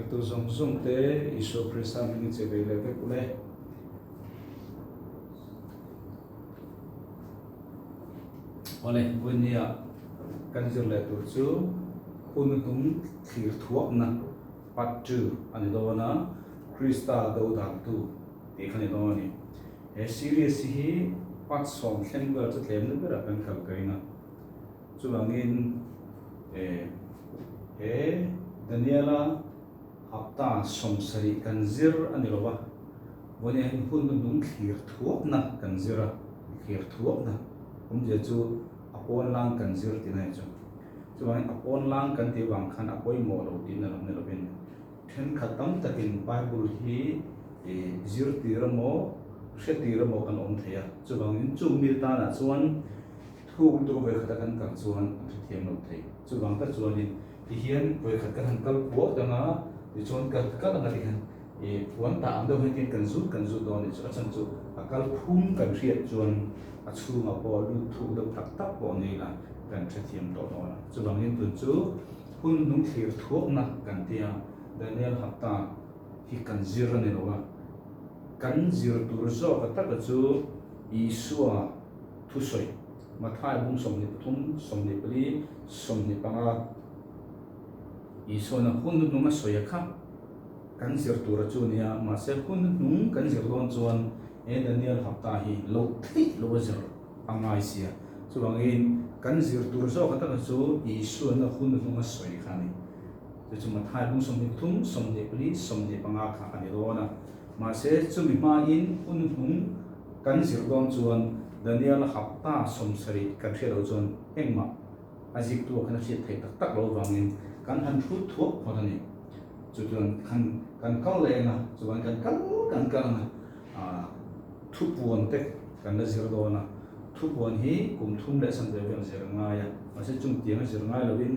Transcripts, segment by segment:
tu zong zong te Isu Krista ming che ve le kule ole bunia kan jur le tu chu hun tung thir thuak na pat chu ani do na Krista do dang tu te khani do ni e serious hi pat som thleng ber chu tlem na ber kan khal kai na chu bangin Daniela hafta somsari kanzir aniloba bone hun nun khir thuak na kanzira khir thuak na je chu apon lang kanzir tinai chu chuan apon lang kan ti wang khan apoi mo lo tin na ne lovin then khatam takin bible hi zir tiramo shetiramo kan om theya chuwangin chu milta na chuan thu tu ve khata kan kang chuan thiam lo thei chuwang ta chuanin hian ve khat kan kal po danga chuan ka nga dihan puan ta ando hin kan zu do ni chu chan chu akal phum kan riat chuan a chhunga po lu thu do tak tak po ni la kan thiam to no la chuwangin tu chu hun nung thir thuak na kan tia Daniel hafta hi kan zir ni lowa kan zir tur zo ka tak chu Isua thu soi mathai bung som ni thum som ni pali som ni panga Isua na hun nung a soya kha kan zir tur chu nia ma se hun nung kan zir don chuan Daniel hafta hi lo thei lo zir angai sia chuwangin kan zir tur zo ka tak chu Isua na hun nung a soi kha ni chu mathai bung som ni thum som ni pali som ni panga kha ani do na ma se chu mi ma in hun nung kan zir don chuan Daniel hafta somsari kan thelo chuan engma azik tu kan si thei tak tak lo wangin kan han thu thuak photani chuan kan kal le na chuan kan kal na thu puan te kan la zir do na thu puan hi kum thum le san de vel zir nga ya ma se chung tiang zir nga lovin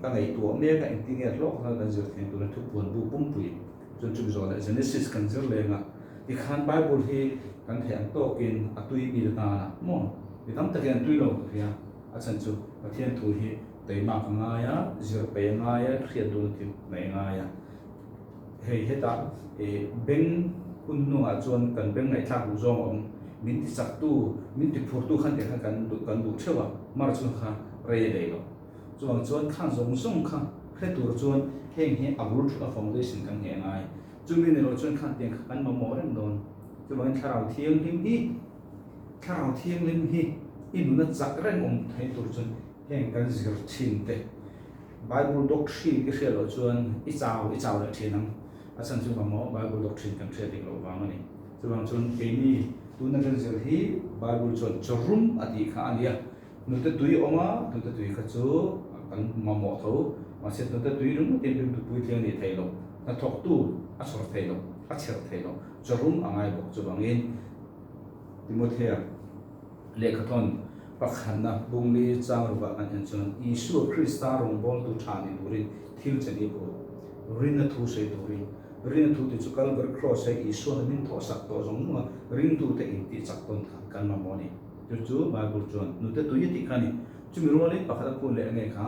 ka ngai tu me ka intinge lok na kan zir thei tu na thu puan bu pum pui chuan chu zo la Genesis kan zir le nga i khan Bible hi kan thei an to kin atui bi ta na mo i tam ta kan tui lo ya a chan chu pathian thu hi teima ka nga ya zir pe nga ya khian du ti nei nga ya hei heta ben kun nu a chuan kan ben ngai thak zong om min ti sak tu min ti phur tu khan te kan du thewa mar chu kha re le lo chuan khan zong kha khe tur chuan heng hi abul thu a foundation kan he ngai chumin ne lo chuan khan te kan ma mo ren don chuan tharau thiang lim hi in na chak ren om thei tur chuan heng kan zir thin te Bible doctrine ke hriat lo chuan i chau le thinam a chan chu mo Bible doctrine kan hriat dik lo wang ani chuan ke ni tu na kan zir hi Bible chuan chorum ati kha ania nu te tui oma tu te tui kha chu kan ma mo tho ma se tu te tui rum te tu pui thiang ni thei lo na thok tu a chor thei lo a cher thei lo chorum angai bok chu bangin Timothea lekhathon pakhanna bungli changruba an chuan Isu Krista rong bol tu thani turin thil chani ko rin thu sei turin rin thu ti chu Calvary cross ai Isu na min tho sak to jong ma rin tu te in ti chak ton kan ma moni chu Bible chuan nu te tu yiti khani chu mi role pakha ko le nge kha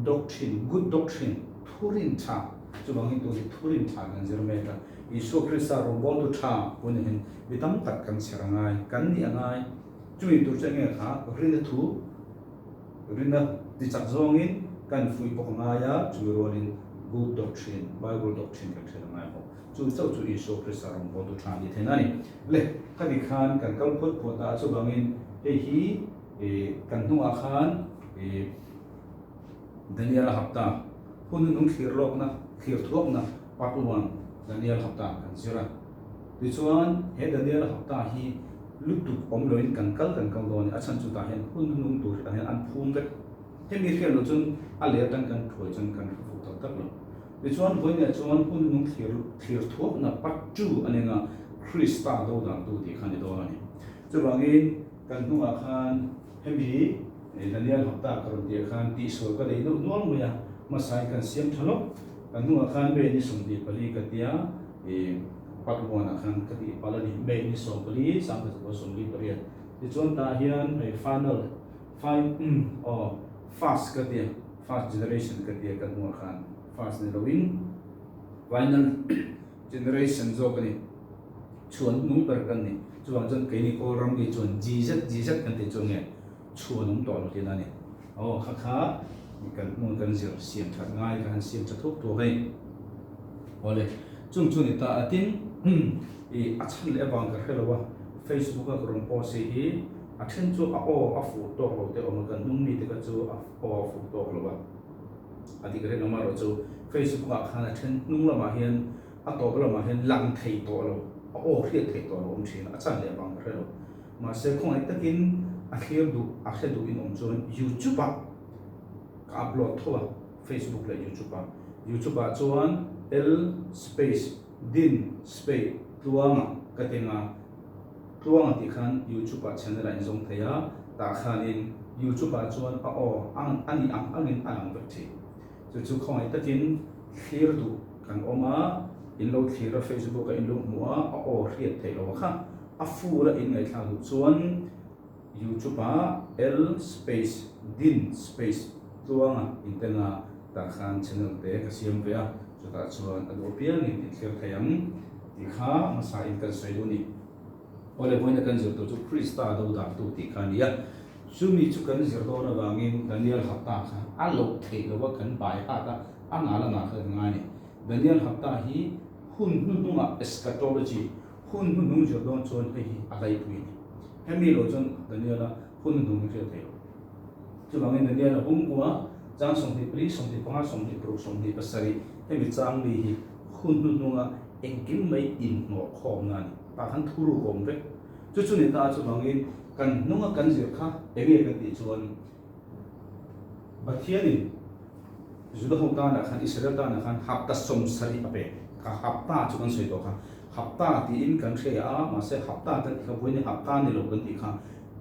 doctrine good doctrine thurin tha chu bangin tu thurin tha kan zir me ta Isu Krista rong bol tu tha pun hin bitam tak kan serangai kan ni angai chui tu chang kha rin thu rin ti chak zong in kan fui pok nga ya chu rolin good doctrine Bible doctrine kan thela ngai ho chu chau chu Isu Christ rong bo tu than ni thena ni le khani khan kan kal phot phota chu bangin hi kan nu a khan Daniel hafta hun nung khir lok na khir thuak na patuan Daniel hafta kan sira ti chuan he Daniel hafta hi lutu om loin kan kal don achan chu ta hen hun nung tur ta hen an phum vek he mi khel lo chun a le tan kan thoi chan kan fu tak tak lo ti chuan boina chuan hun nung khir thuak na patu anenga Krista do dan tu ti khani do ani chu bangin kan nu a khan he mi Daniel hafta karon dia khan ti so ka dei no nuam muya masai kan siam thalo kan nu khan be ni sum di pali ka tia patwana khan ka ti palani be ni so pali sam ka so sum li pari ti chon ta hian final fast ka tia fast generation ka tia kan nu khan fast ni lowin final generation zo ka ni chuan nung per kan ni chuan jan ke ni ko ram ni chuan jizat kan ti chuan nge chuan nung to lo ti na ni kha kan mun kan zir siam that ngai kan siam chathuk to hai ole chung ni ta atin achan le bang ka helwa Facebook ka ron post hi athen chu a fu to ho te om kan nung ni te ka chu a fu to lo ba ati gre no ma ro chu Facebook ka khan athen nung la ma hian a to la ma hian lang thei to lo hriat thei to lo om thin achan le bang ka helo ma se khong ai takin a khel du in om chuan YouTube upload thoa Facebook le YouTube chuan L space din space tuanga katenga ti khan YouTube channel in zong thaya ta khanin YouTube chuan ani angin alang vekthi chu khoi takin clear du kan oma in lo clear Facebook in lo muwa hriat thelo kha afu la in ngai thang chuan YouTube L space din space tuanga intena ta khan channel te ka siam ve a chu ta chuan adopian ni ti thler thayam ti kha masa in kan soi ni ole point kan zir to chu Krista do da tu ti khan ya sumi chu kan zir do na wangin Daniel hafta kha a lo thei lo kan bai ha ta angala na kha ngai ni Daniel hafta hi hun nunga eschatology hun nung jo don chon pe hi alai pui ni hemi lo chon Daniel hun nung ke thei chu bangin Daniel bung kwa jang song ti pri song ti pa song ti pro song ti pasari hemi chang li hi hun nunga engkim mai in no khom na ni ta khan thuru kom ve chu ni ta chu bangin kan nunga kan zir kha ege kan ti chuan bathiani juda hota na khan Israel ta na khan hapta som sari ape ka hapta chu kan soi to kha hapta ti in kan thre a ma se hapta ta ka boini hapta ni lo kan ti kha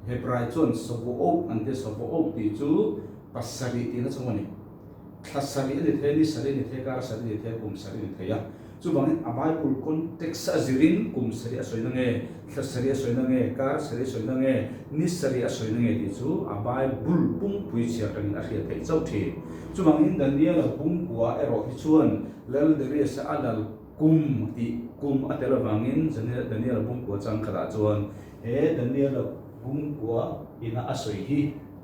Hebrai chuan sobo ante sobo ti chu pasari ti na chungani thasari ni the ni sari ni the kar sari ni the kum sari ni the ya chu bangin abai pul context azirin kum sari asoi na nge thasari asoi na nge kar sari asoi na nge ni sari asoi na nge ti chu abai bul pung pui chia tang a hria thei chau thi chu bangin Daniel pung kwa ero hi chuan lal deri sa alal kum atela bangin Daniel pung kwa chang khala chuan Daniel pung kwa ina asoi hi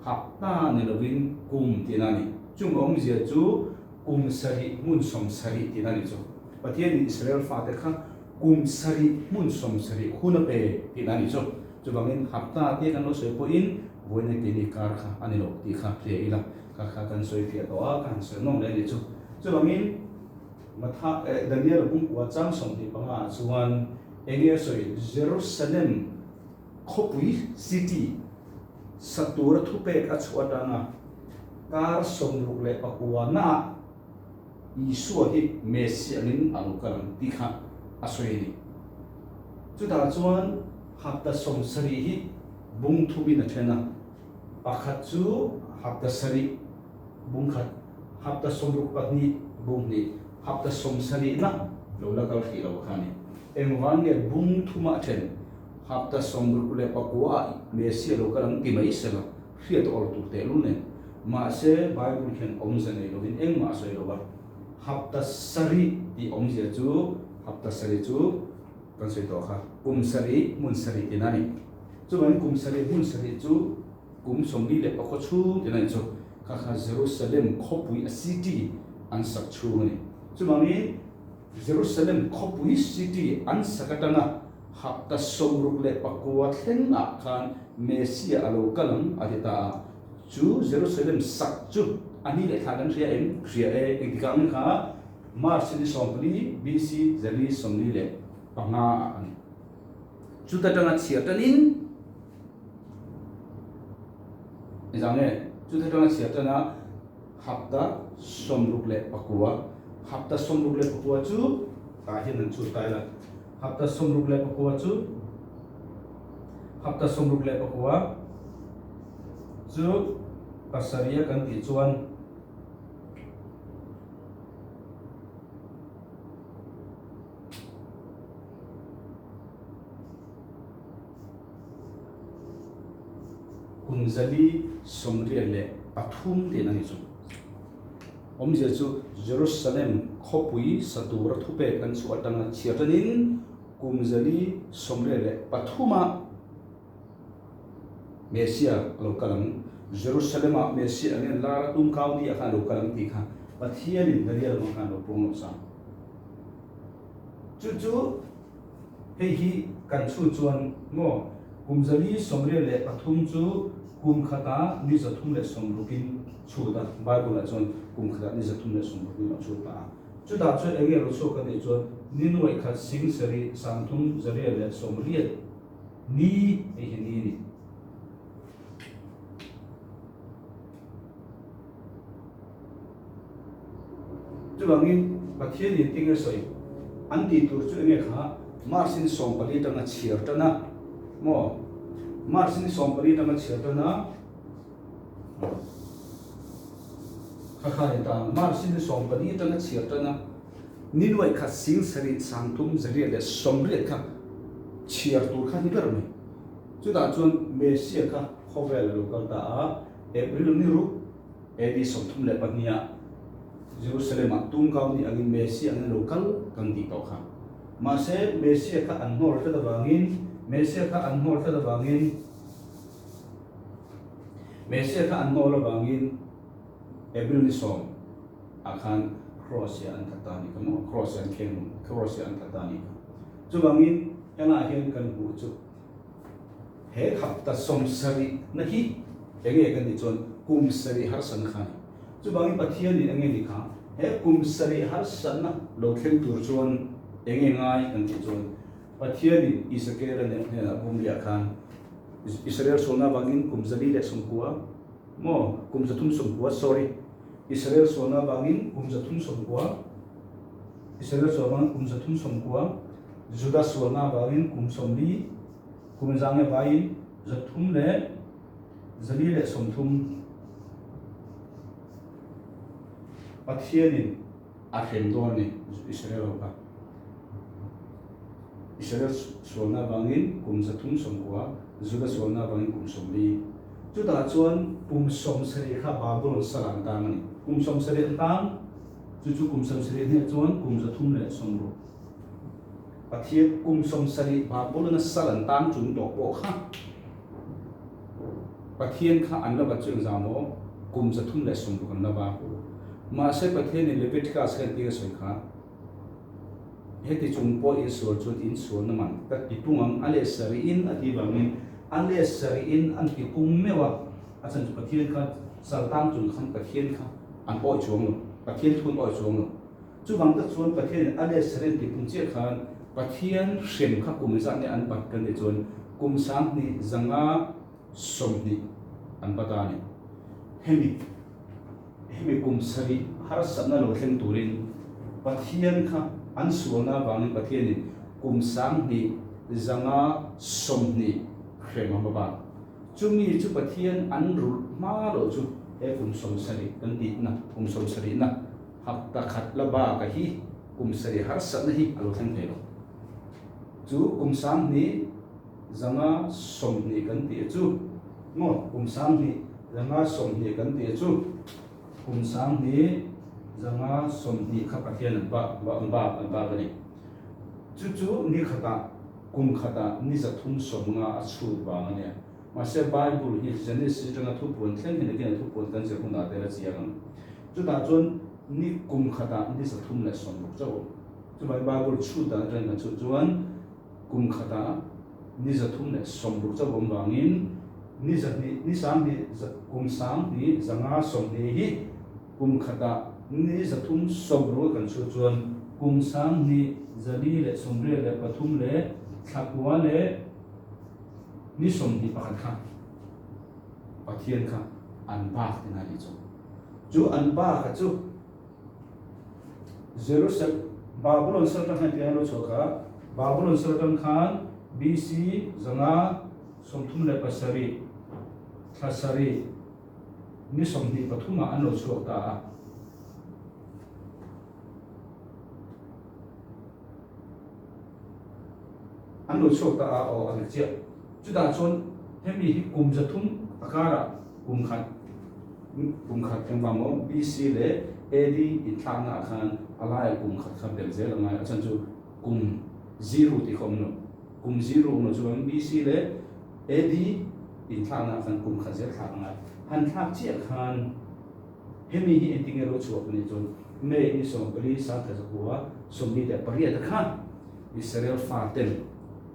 hapta ni lovin kum tinani chung om zia chu kum sari mun som sari tinani chu pathian Israel fa te kha kum sari mun som sari khuna pe tinani chu bangin hapta te kan lo soi po in boina ke ni kar kha ani lo ti kha hle ila ka kan soi fia to a kan se nom le ni chu bangin matha Daniel bung kwa chang som ti panga chuan enge soi Jerusalem khopui city satura thupe ka chuatanga kar som luk le pakwa na Isu hi mesianin anukaran tikha asoi ni chuta chuan hapta som sari hi bung thubi na thena pakhat chu hapta sari bung khat hapta som luk patni bung ni hapta som sari na lola kal khi lo khani engwan ne bung thuma then hapta som luk le pakwa mesia lo kalang ti mai sela hriat ol tu te lu ne ma se bible khen om zane lo in eng ma soi lo ba hapta sari di om zia chu hapta sari chu kan soi to kha kum sari mun sari tinani chu ban kum sari mun sari chu kum sombi le pakho chu tinani chu kha Jerusalem khopui a city an sak chu ni chu mangin Jerusalem khopui city an sakatanga hapta somruk le pakwa thleng a khan Mesia alo kalam adita chu Jerusalem sak chu ani le thadan ria em ria e ikam kha March ni sompli BC zali somli le panga an chu tatanga chiatanin izange chu tatanga chiatana hapta somruk le pakwa hapta somruk le pakwa chu ta hin chu taila hapta somruk le pakwa chu hapta somruk le pakwa chu pasaria kan ti chuan kumzali somriya le pathum te nani chu omje chu Jerusalem khopui satura thupe kan chu atanga chiatanin kumzali somriya le pathuma Mesia lokalang Jerusalem a Mesia ngen lara tum county akha lokalang ti kha pathianin darial ma kha lo pung sa chu hi kan chu chuan mo kumzali somriya le pathum chu kum khata ni zathum le somrukin chu da Bible la chuan kum khata ni zathum le somrukin chu ta chu da chu ege ro chu ka ni chuan ninwai kha sing sari santhum zariya le somriya ni e hi ni chu bangin pathian ni tinga soi anti tur chu nge kha marsin sompali tanga chiar tana mo marsin sompali tanga chiar tana kha ta marsin sompali tanga chiar tana ninwai kha sing sari sangtum zariya le somriya kha chiar tur kha ni garme chu da chun Mesia kha khovel lokal ta April ni ru edi somthum le pania Jerusalem tum county agin Mesia ang local kan ti to kha ma se Mesia ka anhor ta bangin Mesia ka anhor ta bangin Mesia ka anhor bangin April ni som akhan Croatia an katani kamo Croatia ken Croatia an katani chu bangin yana hen kan hu chu he hapta somsari nahi enge kan ni chon kumsari har san khan chu bangin pathian ni enge ni kha he kumsari har san na lo thleng tur chuan enge ngai kan ti chuan pathian ni isakera ne bumlia khan Israel sona bangin kumzali le sumkuwa mo kumzathum sumkuwa sorry Israel sona bangin kumzathum sumkuwa Israel sona kumzathum sumkuwa Judah sona bangin kumsomli kumzange bain zathum le zali le somthum pathianin ahendoni Israel ka Israel sona bangin kumzathum somkuwa Judah sona bangin kumsomli chu da chuan kumsom sari kha babul salam ta mani kumsom sari tang chu kumsom sari ne chuan kumzathum le somru pathian kumsom sari babul na salan tang chung to po kha pathian kha anla ba chung zamo kumzathum le somru kan na ba ma se pathian ni Leviticus kan ti soi kha heti chung po isur chu in sur na man ta ipungang ale sari in ati bangin ale sari in an ti pung mewa asan chu pathian kha saltang chung khan pathian kha an oi chung pathian thun oi chung chu bang ta chuan pathian ale sari ti pung che khan pathian shem kha kumza ne an pat kan ni chuan kumsang ni zanga somni an patani hemi kumsari har sabna lo thleng turin pathian kha an suana bangin pathian ni kumsang ni zanga somni khrema ba chumi chu pathian an rul ma lo chu e kumsom sari kan ti na kumsom sari na hapta khatla ba ka hi kumsari har sabna hi alo thleng thelo chu kumsang ni zanga somni kan ti chu mo kumsang ni zanga somni kan ti chu kumsang ni zanga somni kha pathian ba ni chu ni khata kum khata ni zathum somnga achu ba ngane ma se Bible hi Genesis tanga thu pon thleng ni ke thu pon kan se khuna te ra chiang chu ta chon ni kum khata ni sa thum le som buk chaw chu bai Bible chu da ren kan chu chuan kum khata ni za thum le som buk chaw bom wangin ni sang ni kum sang ni zanga som ni hi kum khata ni za thum som ro kan chu chuan kum sang ni zali le som re le pathum le thakwa le ni som ni pakhat kha pathian kha an ba te na ni chu an ba kha chu Jerusalem Babylon sartan khan piano choka Babylon sartan khan BC zanga somthum le pasari thasari ni somni pathuma anlo chokta anlo chokta o alchia chuda chon hemi hi kum jathum akara kum khat tengmamo BC le AD in thangna khan alai kum khat khan belzel ngai achan chu kum 0 ti khom no kum 0 no chuan BC le AD in thangna khan kum khat zel thang han thak chi khan hemi hi entingero chuak ni chon me ni som bali sa tha zuwa somni de pariya da khan Israel faten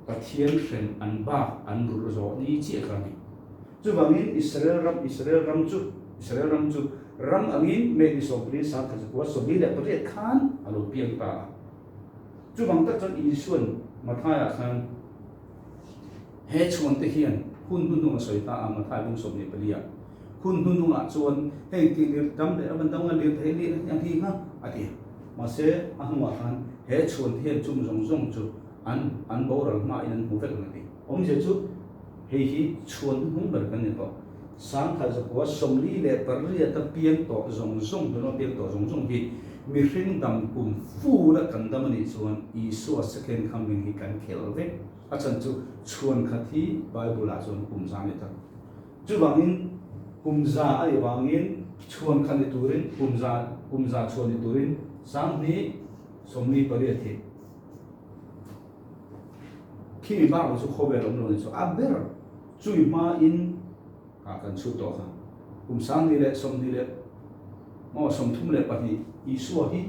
pathian hren an ba an ru zo ni chi khan chu bangin Israel ram chu ram angin me ni som bali sa tha zuwa somni de pariya khan alo piang ta chu bang ta chon isuan mathaya khan he chuan te hian hun nu soita ama thai bung somni paliya hun nu nga chuan hei ti lir dam de ban dang lir the li yang hi ha ati ma se ahwa khan he chuan hian chung zong chu an boral ma in mu vel ngati om je chu hei hi chuan hung ber kan ni to sang kha za ko somli le parria ta piang to zong do no piang to zong hi mi hring dam kum fu la kan dam ni chuan Isu second coming hi kan khel ve achan chu chuan khathi Bible a chuan kum za ni ta chu bangin kum za ai bangin chuan khan ni turin kum za chuan ni turin sang ni somni paria thi khi ba ko chu khobe rom lo ni chu aber chui ma in ka kan chu to kha kum sang ni le som ni le mo som thum le pa hi Isu hi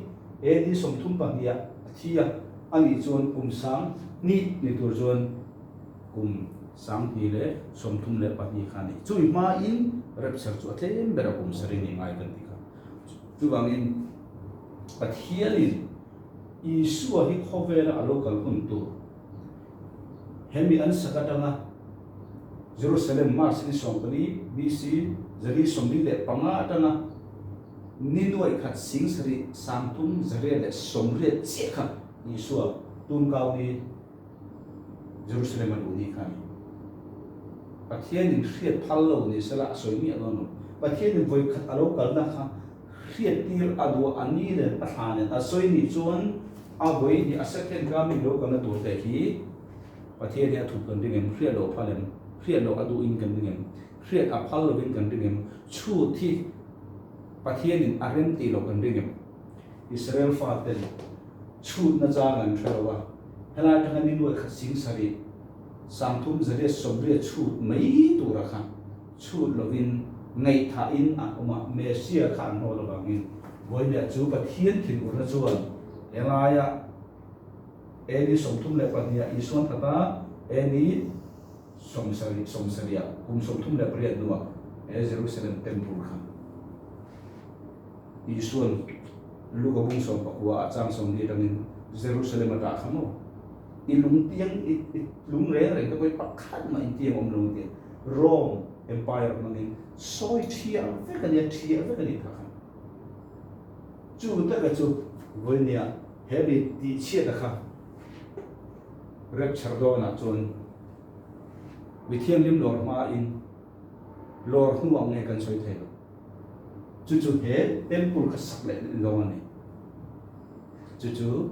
e ni som thum pa hi a thia ani chuan kum sang ni tur chuan kum sang ni le som thum le pa hi khani chui ma in rapsar chu athlem bera kum sari ni ngai kan ti kha chu bangin pathialin Isu hi khovela alokal hun tu hemi an sakatanga Jerusalem mars ni sompani BC zari somni le panga atanga ninoi khat sing sari samtum zare le somre chekha Isu tun kau ni Jerusalem an uni khani pathian in hriat phallo ni sala soimi alono pathian in voi khat alo kalna kha hriat tir adu ani le pathane asoini chuan a voi ni second coming lo kana tur te hi pathian ya thup kan dingem hriat lo phalem hriat lo adu in kan dingem hriat a phal lo in kan dingem chu thi pathian in arem ti lo kan dingem Israel faten chu na jangan thrawa hela ta ni lo kha sing sari samthum zare somre chu mai tu ra kha chu lovin ngai tha in a oma mesia khan ho lo bangin boina chu pathian thin ur na chuan elaya eni somthum le pania ison thata eni somsaria somthum le priat nuwa Jerusalem temple khan ison lugo bung som pakwa achang som ni dangin Jerusalem ata khamo ilung tiang lung re ko pakhat ma tiang om lung tiang Rome empire mangin soi thia ve kan tha chu ta ga chu voinia hebi ti chia da kha rep chardona chon mithiam lim lor ma in lor huang nge kan soi thelo chu he temple ka sak le lo ni chu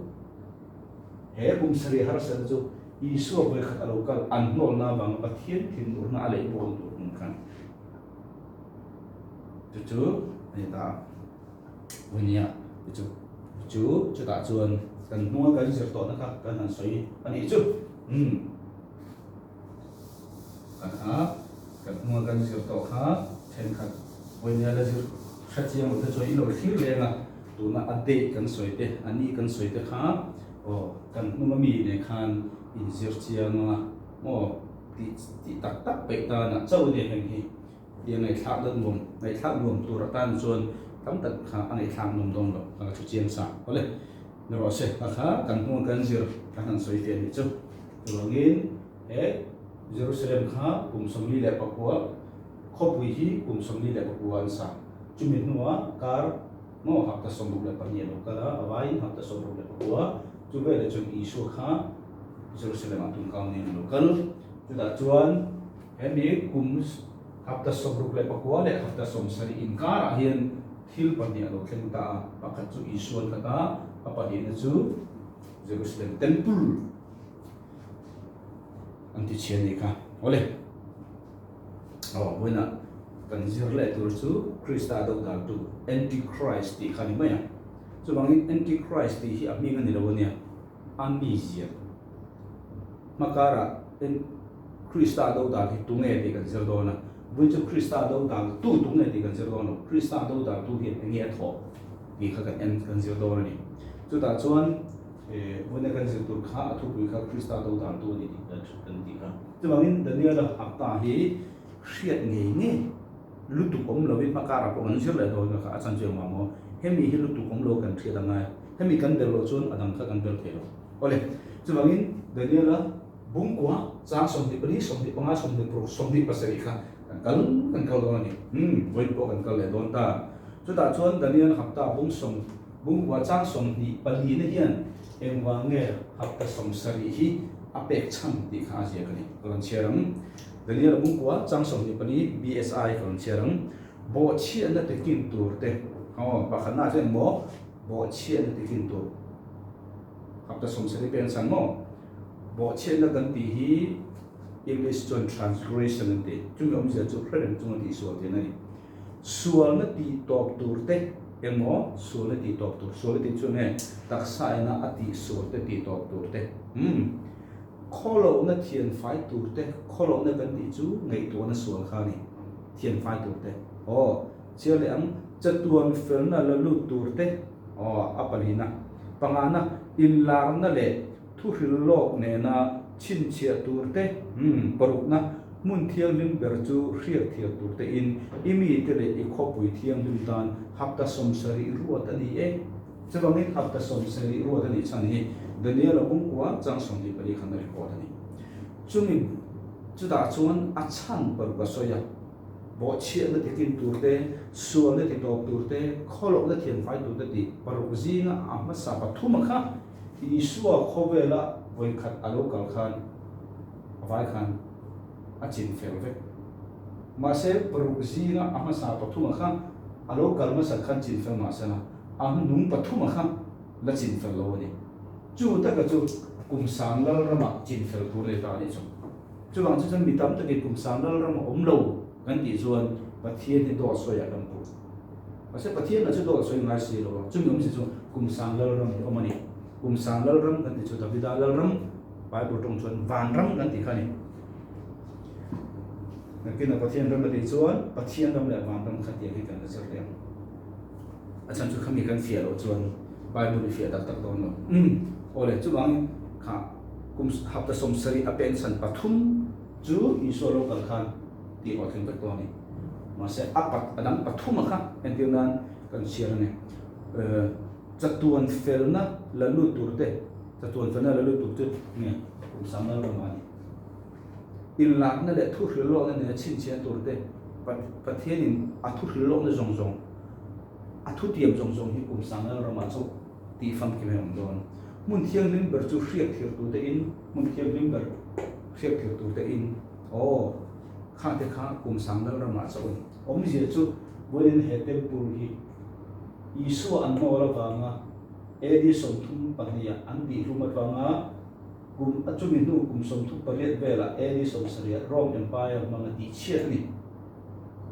he kum sari har sa chu Isu boy khat alokal an nol na bang pathian thin ur na ale bol tu kan chu ni ta bunya chu ta chuan kan nuwa kan sir to na kha kan an soi ani chu kan nuwa kan sir to kha then khat bunya la sir khachiam ta choi lo thir le nga tu na ade kan soite ani kan soite kha o kan numami ne khan injir chianga mo ti tak tak pe ta na chau ne heng hi yang ngai thak dan lom ngai thak lom tu ra tan chuan tam tak kha angai thak nom dong lo ka chu chiang sa ole no ro se kha kan hu kan zir kan soite ni chu login Jerusalem kha somli le pakwa khopui hi somli le pakwa an sa chumin nuwa kar mo hapta sombu le panye lo kala awai hapta sombu le pakwa chu ve le chu isu kha Jerusalem atun kaun ni lokal chu da chuan hemi hapta sombu le pakwa le hapta somsari inkar hian thil panye lo thleng ta pakhat chu isu kata apa hi chu Jerusalem temple anti chiani ka ole wena kan zir le tur chu Krista do dal tu antichrist ti khani maya chu bangin antichrist ti hi ami ngani lawonia ami zia makara Krista do dal hi tunge ti kan zir do na bun chu Krista do dal tu tunge ti kan zir do no Krista do dal tu hi nge tho ti kha kan zir do ni chu ta chuan wena kan zir tur kha athu pui kha Krista do dal tu ni kan ti ka chu bangin Daniel hapta hi riat nge lutu kom lo wit makara ko an zir le do na kha achan che ma mo hemi hi lutu kom lo kan thia danga hemi kan del lo chun adang kha kan del thelo ole chu bangin Daniel bung kwa cha som di pani som di panga som di pro som di pasari kha kan kal do ni voi po kan kal le don ta chu ta chuan Daniel hapta bung kwa cha som di pali ne hian engwa nge hapta som sari hi apek cham ti kha sia kani kan chiaram Daniel bung kwa chang som ni pani BSI kan chiaram bo chi an te kin tur te pakhana chen mo bo chi an te kin tur hapta som sari pen sang mo bo chi an kan ti hi English translation te chung om sia chu phren chung ti so te nai sual na ti top tur te emo sual na ti top tur sual ti chu ne taksa na ati sual te ti top tur te kholo na thian phai tur te kholo na kan ti chu ngai to na sual kha ni thian phai tur te chiale am chatuan fel na la lu tur te apalina pangana illar na le thu hril lok ne na chin chia tur te paruk na mun thiang lim ber chu hriat thiat tur te in imi te le ikhopui thiang lim tan hapta somsari ruat ani chawangin hapta somsari ruat ani chan hi Daniel bung kwa chang som di pali khan report ani chumi chuda chuan a chan par ka soya bo chi na tikin turte sual na ti top turte kholo na thian fai tur ti paruk zinga amma sa pathuma kha isua khowela voi khat alo kal khan avai khan a chin fel ve ma se paruk zinga amma sa pathuma kha alo kal ma sa khan chin fel ma sana am nung pathuma kha la chin fel lo ni chu ta ka chu kum sang lal rama chin fel tur le ta ni chu bang chu mi tam ta ke kum sang lal rama om lo kan ti chuan pathian ni do soya kan pu ase pathian na chu do soi ngai si lo chu mi si chu kum sang lal ram o mani kum sang lal ram kan ti chu ta vida lal ram bible tong chuan van ram kan ti khani nakin pathian ram ti chuan pathian ram le van ram khati hi kan ser le achan chu khami kan fia lo chuan bible fia tak tak don lo ole chu bang kha kum hapta som sari apen san pathum chu isolo kal khan ti othin tak to ni ma se apat adang pathum kha endinan kan siar ne chatuan felna lalu turte chatuan felna lalu turte ne kum samna lo mani ilak na le thu hrilo na ne chin chen turte pathianin athu hrilo na zong zong athu tiam zong zong hi kum samna lo ma chu ti fam ki me don mun thiang lim ber chu hriat thir tu te in mun thiang lim ber hriat thir tu te in kha te kha kum sang dal ra ma chu om je chu boin he temple hi isu an no ra wa nga edi som thum pahnia an di rumat wa nga kum achumi nu kum som thu pariat vela edi som saria Rome Empire manga ti chiat ni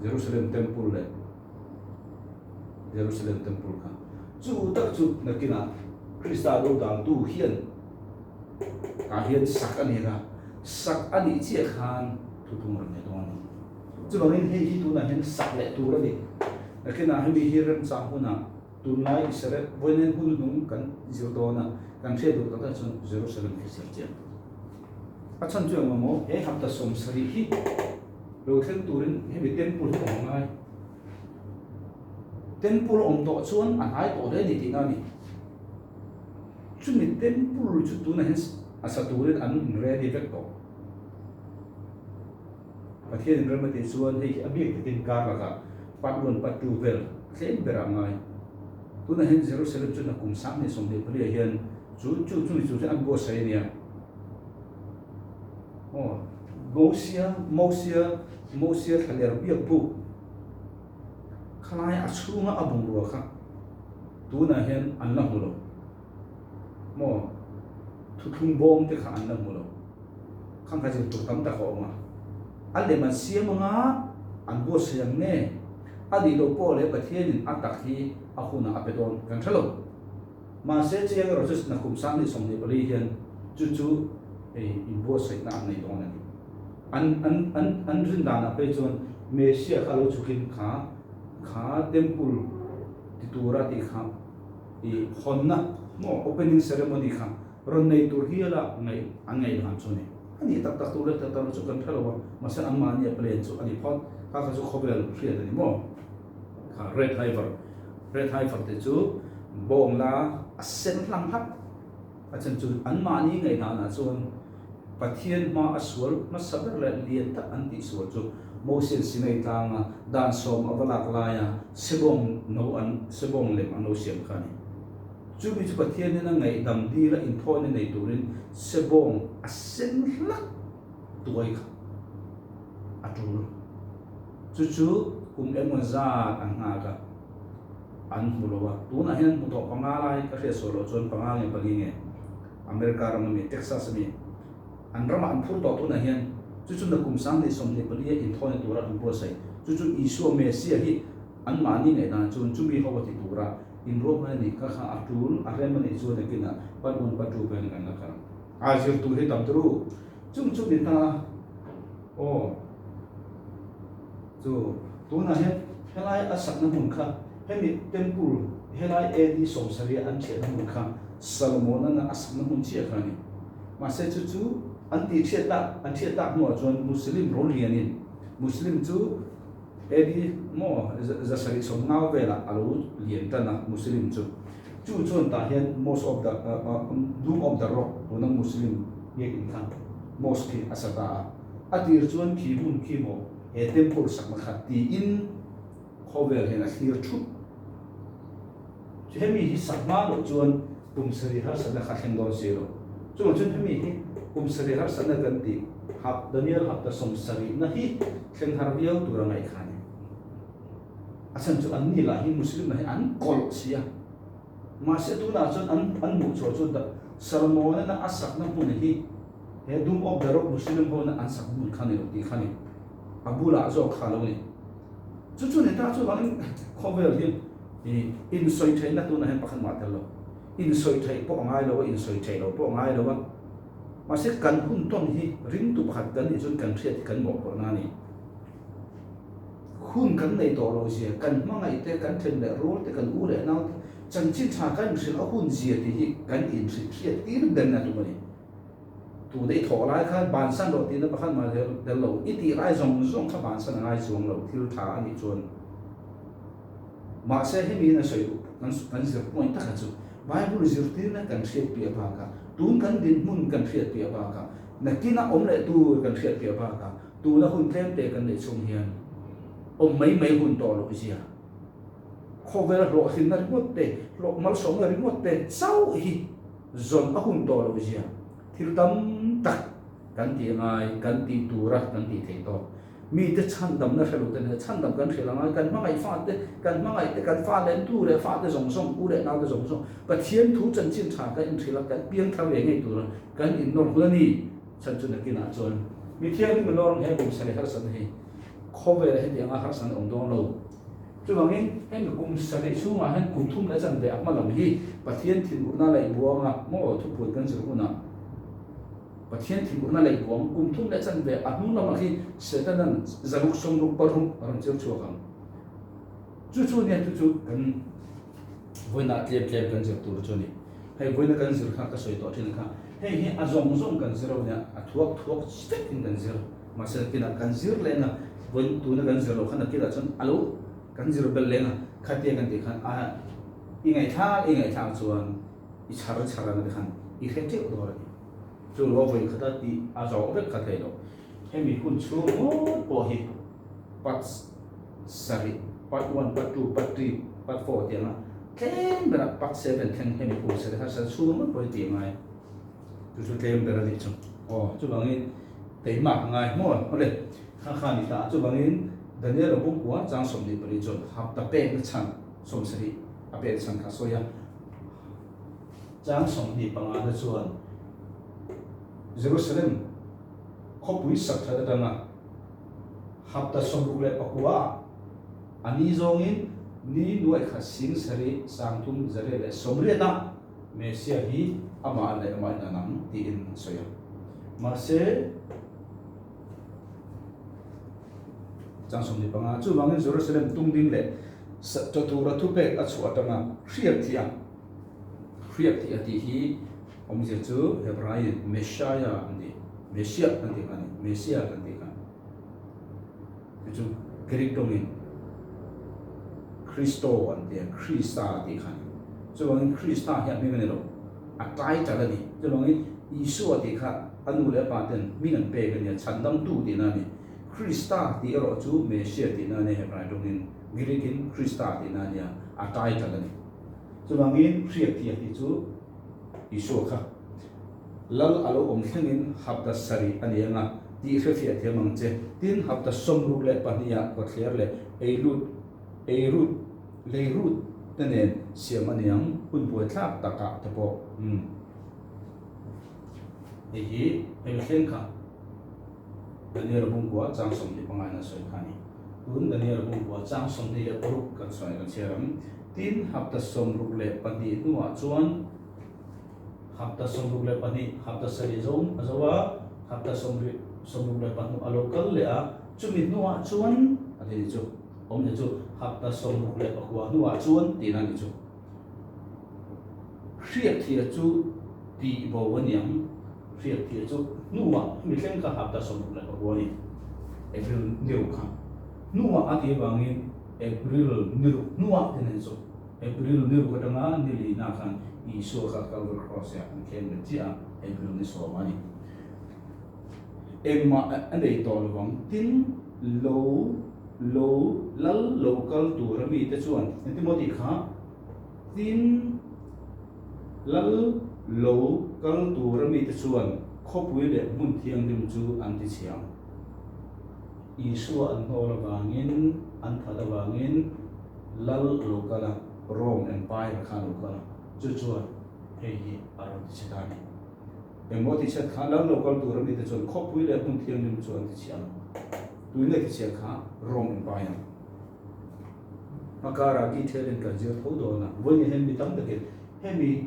Jerusalem temple kha chu tak chu nakina Krista do dal tu hian ka hian sak ani chi khan thu thum ram ne don chu bangin he hi tu na hian sak le tu ra ni nakina hemi hi ram cha huna tunai Israel voinen hun nung kan zildona kan thia du ta chun Jerusalem ki sirchia achan chu mo e hapta som sari hi lo thel turin he mi temple ong ngai temple ong to chuan an ai to le ni ti na ni chu mi temple chu tu na hen asa turin an ready vek to pathian ramati chuan hei abik tin kar la ka patlon patu vel thlem bera ngai tu na hen Jerusalem chu na kum sam ni som de pali hian chu an bo sai nia oh Mosia thaler biak bu khalai achunga abung ro kha tu na hen an la mulo mo thu thung bom te kha an la mulo khang kha jin tu tam ta ko ma alle man siam nga an bo siam ne adi lo po le pathian atak hi ahuna apedon kan thalo ma se chiang ro just na kum sang ni som ni bali hian chu in bo sai na nei don ani an rin dana pe chon mesia khalo chukin kha temple ti tura ti kha I honna mo opening ceremony kha ron nei tur hiala ngai angai han chone ani tak tu le ta chu kan thalo masa amani plan chu ani phot ka chu khobel hriat ani mo kha red heifer te chu bom la asen hlang hak achan chu anmani ngai na chuan pathian ma aswal ma saber le lian ta anti swal chu mosen sinai tanga dan som avalak laya sebong no an sebong lem ano siam khani chu bi chu pathian na ngai dam di la in phone nei turin sebong asen hlak tuai kha atul chu kum emon za an nga ka an mulowa tuna hen mu to pangalai ka re solo chon pangal pali nge America ram mi Texas mi an rama an phur to tuna hen chu na kum sang ni som ni pali in thone tura an pro sai chu isu mesia hi an mani nge na chu mi ho ti tura in ro ma ni ka kha atul a rem ni chu na kina pan un patu ben kan ka a jir tu hi tam tru chu ni ta o chu tuna hen helai asak na mun kha hemi temple helai edi som sari an che na mun kha Salomon na asak na mun che kha ni ma se chu an ti che ta mo chon muslim ro lianin muslim chu edi mo za sari som ngau vela alu lian ta na muslim chu chon ta hian most of the doom of the rock na muslim ye in kha mosque asata atir chuan ki bun ki mo e temple sak ma khati in khovel hena clear thu hemi hi sakma lo chuan sari har sana kha thengdon sero chun hemi hi sari har sana kan ti hap Daniel hap ta som sari na hi theng har biau tura ngai khani asan chu an ni la hi muslim na hi an kol sia ma se tu na chun an mu cho chu da Salomon na asak na mun hi he dum of the rock muslim ho na an sak mun khani ro ti khani abula zo khalo ni chu ne ta chu bang khovel hi in soi thai na tu na hen pakhan ma tel lo in soi thai po ngai lo in soi thai lo po ngai lo ba ma se kan hun tong hi ring tu pakhat kan ni chun kan thiat kan mo por na ni hun kan nei to lo sia kan ma ngai te kan then le ro te kan u le na chan chin cha kan sil a hun zia ti hi kan in si thiat ti den na tu ni tu dei tho lai kha ban san lo ti na pakhan ma del lo i ti rai zong kha ban san ngai zong lo thil tha ani chon ma se he mi na soi kan zir point ta chu Bible zir ti na kan thiat pi ba ka tun kan din mun kan thiat pi ba ka na kina om le tu kan thiat pi ba ka tu na hun tlem te kan le chung hian om mai hun to lo sia khovel ro hin na rimot te lo mal som na rimot te sau hi zon a hun to lo sia thil tam tak kan ti ngai kan ti tura kan ti thei to mi te chan dam na khelu te chan dam kan khela ngai kan mangai fa te kan fa len tu le fa te zong song u le na te zong song pa thien thu chan chin tha ka in thila kan piang tha ve ngai tu kan in nor hulani chan chu na kina chon mi thiang mi lorong he bum sale har san he khover he dia nga har san ong dong lo chu bangin he mi kum sale chu ma han kum thum la chan de akma lam hi pathian thin u na lai buanga mo thu put kan chu na pathian thin u na lai buang kum thum la chan de anu lam khi setanan zaruk som ruk parum ram cheu chu kan chu ne chu kan voi na tlem kan zir tur choni hei voi na kan zir kha ka soi to thin kha hei hi azong zong kan zir ne a thuak step in kan zir ma se kina kan zir le na voi tu na kan zir lo khana kila chon alo kan zir bel le na khatia kan ti khan a ingai tha chuan i char na khan i khete do ri chu lo voi khata ti a zo vek kha thei lo hei mi kun chu po hi part sari part 1 part 2 part 3 part 4 tiang a tlem bera part 7 theng hemi pu se ha sa chu mo poi ti mai chu tlem bera ni chu chu bangin tei ma ngai mo ole kha ni ta chu bangin Daniel bung kwa chang som ni pari chon hap ta pe chan som sari a pe chan kha soya chang som ni panga da chuan Jerusalem khopui sak tha da na hap ta som ru le pakwa ani zongin ni nuai kha sing sari sangtum zare le somre ta mesia hi ama le ama na nam ti in soya ma se chang som ni panga chu bangin Jerusalem tung ding le to tu ra thu pe a chu atanga khriat thia ti hi om je chu Hebraic Messiah ani Mesia kan ti kan chu Greek dongin Christo and the Christa di kan so bangin Christa hian mi ngene lo a tai ta ni so bangin Isu di kha anu le pa ten min pe ga ni chandam tu di na ni Christa di ro chu Mesia di na ne Hebrai dongin Greekin Christa di na ni a tai ta ni so bangin khriat ti chu Isu kha lal alo om thengin habda sari ani anga ti khafia themang che tin habda somru le pania ko thler le Eirut Leirut tenen siamaniang punpui thlak taka tepo hi heng kha Daniel bung kwa chang som ni pangai na soi khani tun Daniel bung kwa chang som ni le poruk kan soi kan cheram tin hapta som ruk le pani nuwa chuan hapta som ruk le pani hapta sari zong azawa hapta som ruk le panu alokal le a chumi nuwa chuan adi chu om ne chu hapta som ruk le pakwa nuwa chuan ti na ni chu khriat thia chu ti bo waniam khriat thia chu nuwa mi thleng ka hapta som ruk le pakwa ni April niu kha nuwa ati bangin April niu nuwa tenen chu April niu ka tanga nili na khan Isu ka Calvary cross ya ken ne tia April ni so mani emma ande to lawang tin lal local tur mi te chuan Timothy kha tin lal local tur mi te chuan khopui le mun thiang dim chu an ti chiang Isu an no lawangin an thada wangin lal local Rome Empire khan ukala chu chuan hei aron ti chani emmo ti chat khan lal local tur mi te chuan khopui le mun thiang dim chu an ti chiang tuina ki chia kha Rome Empire makara ki thelen ka je thodo na woni hen mi tam de hemi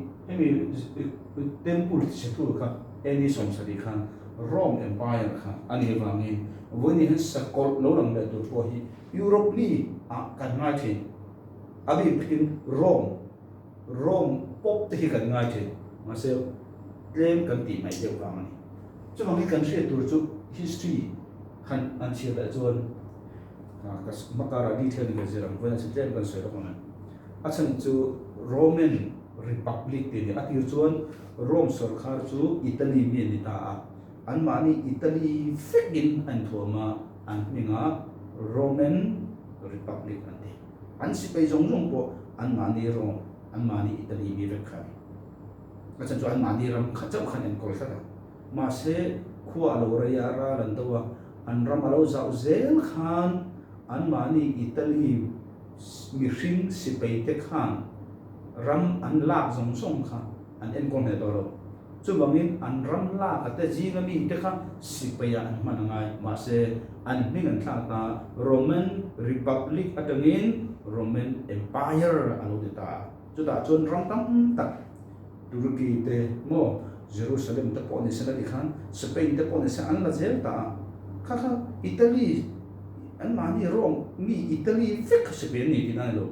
temple che tu kha eni somsari khan Rome Empire kha ani wangi woni hen sakol lo lang le tu po hi Europe ni a kan ngai the abi pin Rome pop te kan ngai the ma se claim kan ti mai de wa mani chu mangi kan se tu chu history kan an chia da chuan kas makara detail ni zeram when it's claim kan se ro na achan chu Roman Republic ti ni atir chuan Rome sarkar chu Italy mi ni ta an mani Italy fekin an thoma an ninga Roman Republic an ti an si pe jong po an mani Rome an mani Italy mi vek khai achan chu an mani ram khachau khan en kol thada ma se khuwa lo ra ya ra lan dawa an ramalo zau zel khan an mani Italy mi hring si pe te khan ram an lak zong song kha an en kon he doro chu bangin an ram la ka te jinga mi te kha si pe ya an manangai ma se an ming an thla ta Roman Republic atangin Roman Empire alo de ta chu da chon ram tam tak Turkey te mo Jerusalem te pon se la di khan Spain te pon se an la zel ta kha Italy an mani Rome mi Italy fek se pe ni dinai lo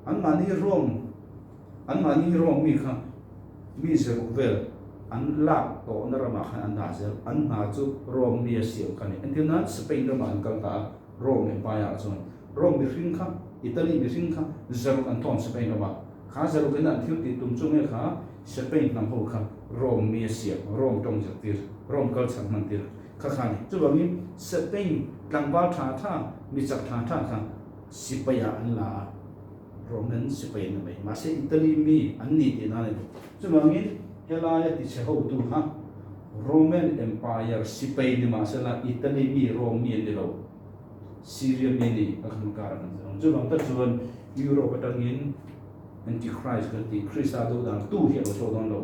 an mani rom mi kha mi Zerubbabel an lak to na rama khan an nazel an ma chu rom mi siam kan entina Spain rama an kal ta Rome Empire chon Rome mi ring kha Italy mi ring kha Zeru an ton Spain rama kha Zeru ben an thil ti tum chung kha Spain nam ho kha Rome mi siam Rome tong jaktir Rome kal chang man tir kha khani chu bangi Spain tangba tha mi chak tha kha sipaya an la Roman Spain mai mase Italy mi an ni ti na ne chu bangi helaya ti che ho tu ha Roman Empire Spain ni ma se la Italy mi Rome mi ni lo Syria mi ni akan karan chu bang ta chuan Europe atangin Antichrist kan ti Christa do dan tu hi lo so don lo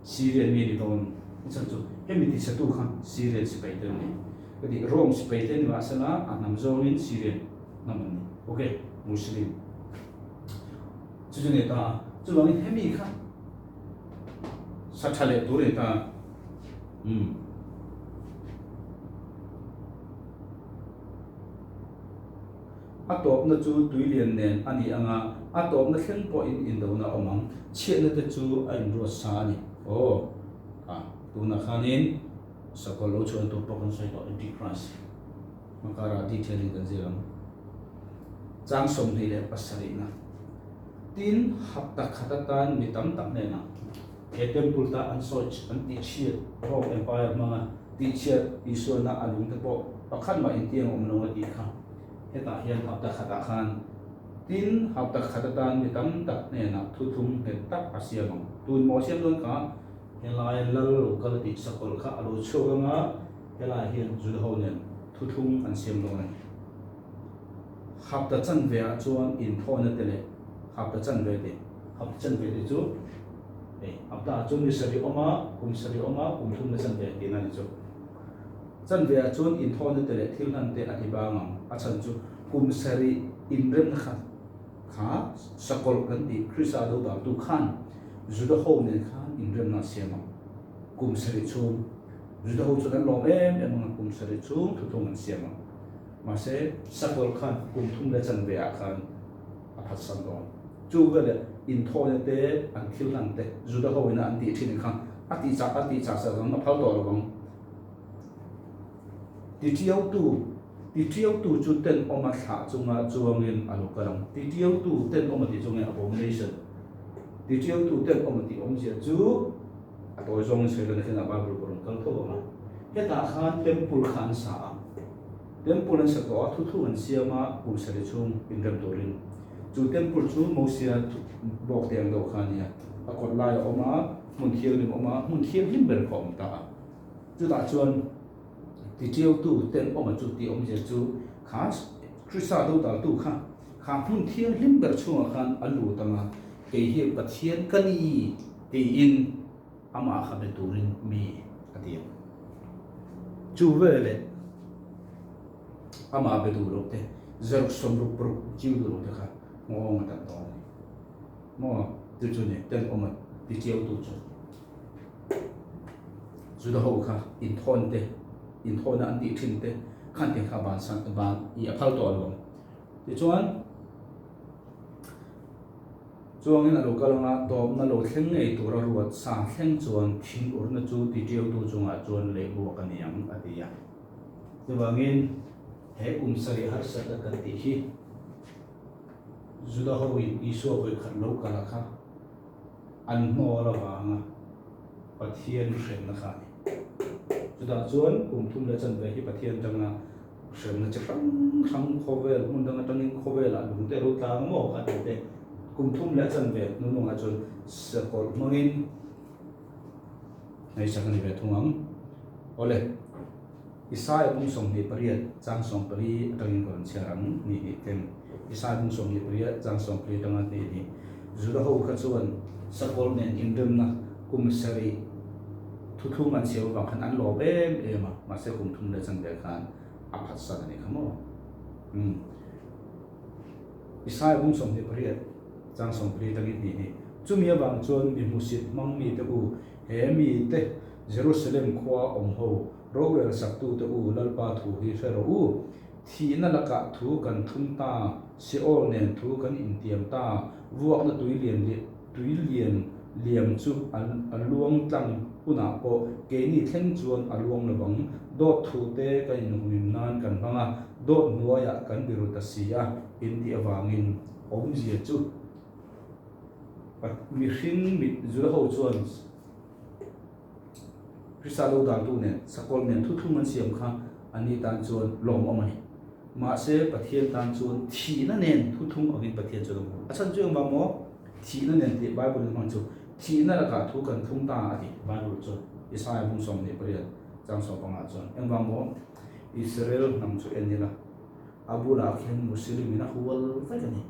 Syria mi ni don chan chu hemi ti se tu kha Syria Spain ni kadi Rome Spain ni ma se la anam zongin Syria naman okay Muslim chu ne ta chu bang hemi kha 사찰에 도래다 atop na chu tuilian nen ani anga atop na thleng po in do na omang chena te chu ain ro sa ni o tu na khanin sakolo chu to po kan sai to Antichrist makara detailing kan jiram chang som ni le pasari na tin hapta khatatan mitam tak ne na temple ta an soch an teacher Rome Empire mga teacher iso na alung te po pakhan ma intiang omno ti kha heta hian hapta khata khan tin hapta khatatan mitam tak ne na thuthum te tak asiam tun mo siam don ka helai lal kal ti sakol kha alo choganga helai hian jul ho nen thuthum an siam don hapta chan ve a chuan in thona tele hapta chan ve te hap chan ve te chu apta chun ni sari oma kum thum na chan ve ti na ni chu chan ve a chun in thon te le thil han te ati bangam a chan chu kum sari in rem kha sakol kan ti Christa do da tu khan juda ho ne khan in rem na siam kum sari chu juda ho chu dan lo em kum sari chu thu thong an siam ma se sakol khan kum thum le chan ve a khan a phat san do chu ga le in thone te an thil han te juda ho ina an ti thin kha ati cha sa ram na phal to lo bang ti tiau tu chu ten oma tha chunga chuangin alo karang ti tiau tu ten oma ti chunga abomination ti tiau tu ten oma ti om sia chu a to zong se le na ba bur bur kal tho ma heta khan temple khan sa temple an sa to thu an siama kum sari chung in ram torin chu temple chu mo sia bok tiang do khania a kot lai oma mun thiel nim oma mun thiel him ber khom ta chu ta chuan ti tiau tu ten oma chu ti om je chu khas Christa do ta tu kha mun thiel him ber chu khan alu tanga ke hi pathian kani ti in ama kha be turin mi ati chu vele ama be tu ro te zer som ru pro chiu ro te kha mo ma ta to mo tu chu ne ten oma ti tiau tu chu zu da ho kha in thon an ti thin te khan te kha ban san ban I aphal to lo ti chuan chuangin alo kalanga tom na lo thleng nei tur a ruat sa thleng chuan thin ur na chu ti tiau tu chunga chuan le bu ka niam atia chuangin he sari har sa ka kan ti hi juda ho iso ko khan lo kala kha an no la wanga pathian shem na kha juda chuan thum le chan ve hi pathian tanga shem na chang khovel mun dang tangin khovel a lung te ro tlang mo kha te thum le chan ve nu no nga chun sakol mangin nei sakani ve thungam ole Isai bung song ni pariat chang song pari tangin kon charang ni ken Isai bung song ni pariat chang song pari tangan ni juda ho kha chuan sakol nen indem na kum sari thu man siaw bang khan an lo ema ma se kum thum le chan ve khan a phat sa ni khamo Isai bung song ni pariat chang song pari tangin ni chumia bang chuan mi musit mang mi te u he mi te Jerusalem khwa om ho Roger saktu te u lalpa thu hi fero u thi na laka thu kan thum ta si ol nen thu kan in tiam ta vuak na tui lian liam chu aluang tlang puna po ke ni thleng chuan aluang lawang dot thu te kan in humin nan kan hanga dot nuaya kan biru ta sia in ti awangin om zia chu mi hring mi zula ho chuan Krisalo dan tu nen sakol nen thu thu man siam kha ani tan chuan lom omani ma se pathian tan chuan thi na nen thu thung awin pathian chu achan chu ba mo thi na nen ti bible man chu thi na la ka thu kan thung ta ati bible chu isaiah bung som ne priya chang so panga chuan eng ba mo Israel nam chu enila abula khen muslimina huwal fakani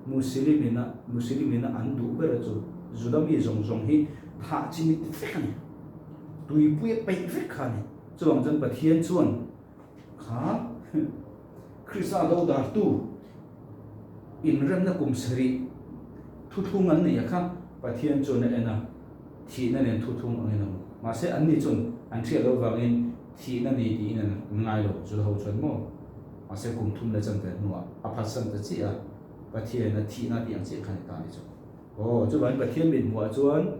muslimina andu ber chu judami zong zong hi tha chimi fakani tùy bùi bày vết khăn chuang chân bát thiên chuan khá Krista đâu đã tu in rem na kum sari thu thu ngan này khác bát thiên chuan này na thì na nên thu thu anh em mà sẽ anh đi chuan anh thiệt đâu vàng in thì na đi đi na ngay rồi rồi hậu chuan mo mà sẽ cùng thum lên chân về nữa à phát sinh cái gì à bát thiên na thì na đi anh sẽ khăn ta đi chuan cho bạn bát thiên mình mua chuan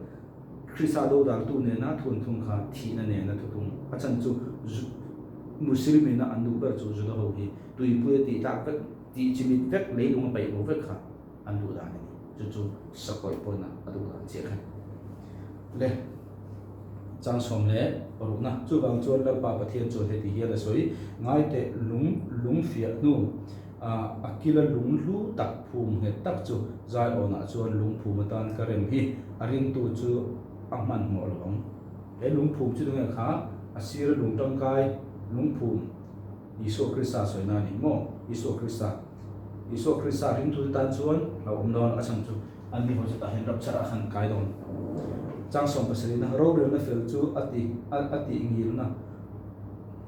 Krista đâu đã tu nên na thuần thung khá thì na nên na thu thung achan chu Muslim na andu ber chu ju ho hi tui pu ti ta vek ti chimit vek le lung pai lo vek kha andu da ni chu chu sakoi po na adu da che kha le chang som le paru na chu bang chuan la pa pathian chu he ti hi la soi ngai te lung fia nu akila lung lu tak phum he tak chu zai ona chuan lung phum tan ka rem hi aring tu chu angman mo long e lung phum chu nga kha asir lung tang kai lung phum Isu Krista soi na ni mo Isu Krista ring tu tan chuan la don achang chu an ni ho cha hen rap chara khan kai don chang som pasri na ro re na fel chu ati ngil na